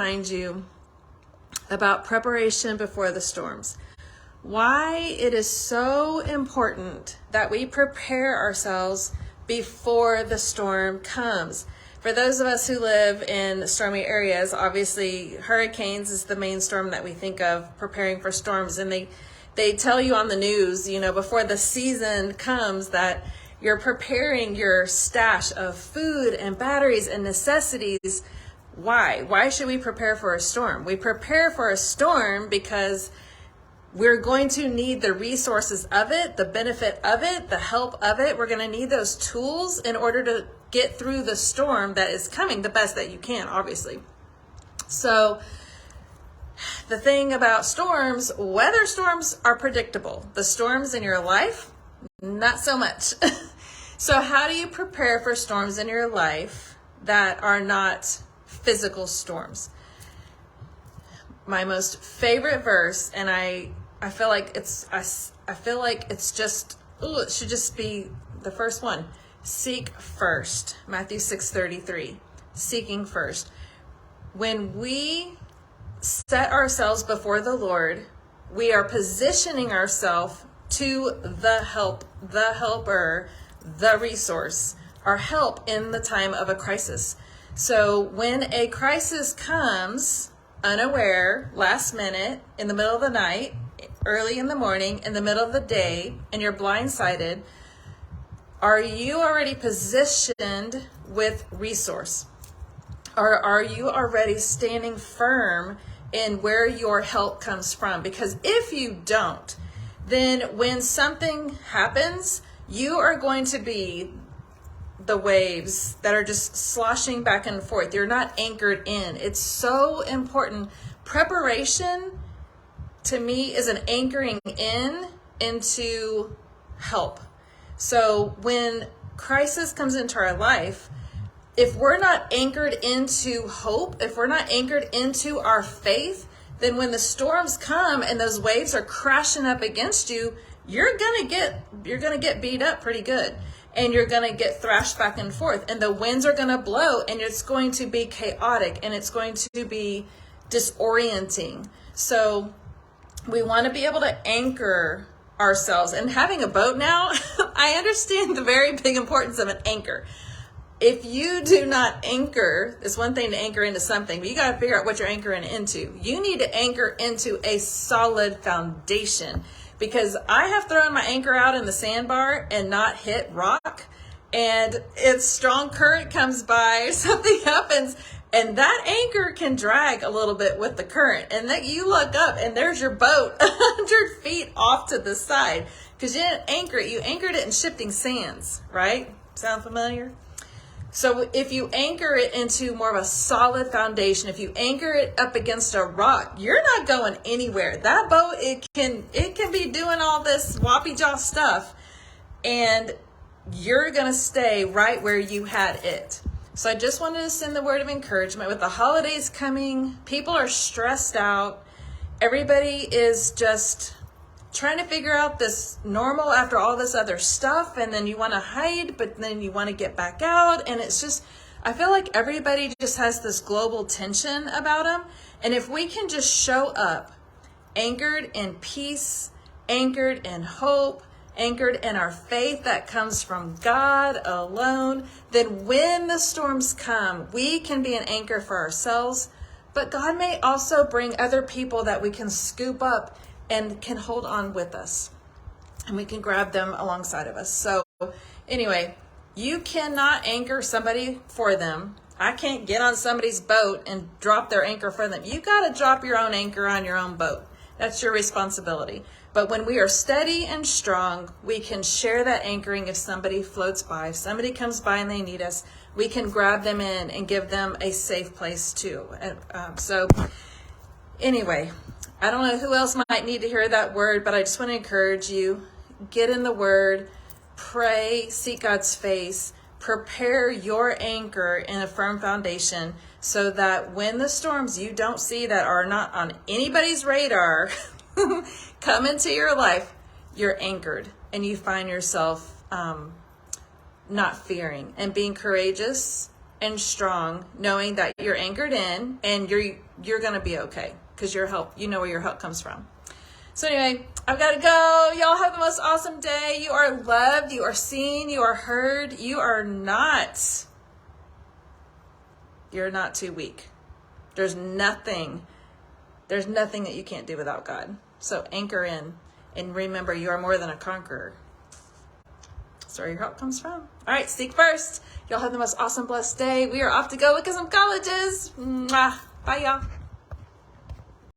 remind you about preparation before the storms. Why it is so important that we prepare ourselves before the storm comes. For those of us who live in stormy areas, obviously hurricanes is the main storm that we think of preparing for storms. And they tell you on the news, before the season comes that you're preparing your stash of food and batteries and necessities. Why? Why should we prepare for a storm? We prepare for a storm because we're going to need the resources of it, the benefit of it, the help of it. We're going to need those tools in order to get through the storm that is coming the best that you can, obviously. So the thing about storms, weather storms are predictable. The storms in your life, not so much. So how do you prepare for storms in your life that are not physical storms? My most favorite verse, and I feel like it's just, it should just be the first one. Seek first. Matthew 6:33. Seeking first. When we set ourselves before the Lord, we are positioning ourselves to the help, the helper, the resource, our help in the time of a crisis. So when a crisis comes unaware, last minute, in the middle of the night, early in the morning, in the middle of the day, and you're blindsided, are you already positioned with resource? Or are you already standing firm in where your help comes from? Because if you don't, then when something happens, you are going to be the waves that are just sloshing back and forth. You're not anchored in. It's so important. Preparation, to me, is an anchoring into help. So when crisis comes into our life, if we're not anchored into hope, if we're not anchored into our faith, then when the storms come and those waves are crashing up against you, you're gonna get beat up pretty good, and you're gonna get thrashed back and forth, and the winds are gonna blow, and it's going to be chaotic, and it's going to be disorienting. So we want to be able to anchor ourselves. And having a boat now, I understand the very big importance of an anchor. If you do not anchor, it's one thing to anchor into something, but you got to figure out what you're anchoring into. You need to anchor into a solid foundation, because I have thrown my anchor out in the sandbar and not hit rock, and it's strong current comes by, something happens, and that anchor can drag a little bit with the current. And then you look up and there's your boat 100 feet off to the side, because you didn't anchor it. You anchored it in shifting sands, right? Sound familiar? So if you anchor it into more of a solid foundation, if you anchor it up against a rock, you're not going anywhere. That boat, it can be doing all this whoppy jaw stuff, and you're going to stay right where you had it. So I just wanted to send the word of encouragement. With the holidays coming, people are stressed out. Everybody is just trying to figure out this normal after all this other stuff. And then you want to hide, but then you want to get back out. And it's just, I feel like everybody just has this global tension about them. And if we can just show up anchored in peace, anchored in hope, anchored in our faith that comes from God alone, then when the storms come, we can be an anchor for ourselves, but God may also bring other people that we can scoop up and can hold on with us, and we can grab them alongside of us. So anyway, you cannot anchor somebody for them. I can't get on somebody's boat and drop their anchor for them. You got to drop your own anchor on your own boat. That's your responsibility. But when we are steady and strong, we can share that anchoring. If somebody floats by, if somebody comes by and they need us, we can grab them in and give them a safe place too. So anyway, I don't know who else might need to hear that word, but I just want to encourage you, get in the word, pray, seek God's face, prepare your anchor in a firm foundation, so that when the storms you don't see that are not on anybody's radar come into your life, you're anchored and you find yourself not fearing and being courageous and strong, knowing that you're anchored in and you're going to be okay because your help, you know where your help comes from. So anyway, I've got to go. Y'all have the most awesome day. You are loved. You are seen. You are heard. You're not too weak. There's nothing that you can't do without God. So anchor in and remember you are more than a conqueror. That's where your help comes from. All right, seek first. Y'all have the most awesome, blessed day. We are off to go look at some colleges. Mwah. Bye, y'all.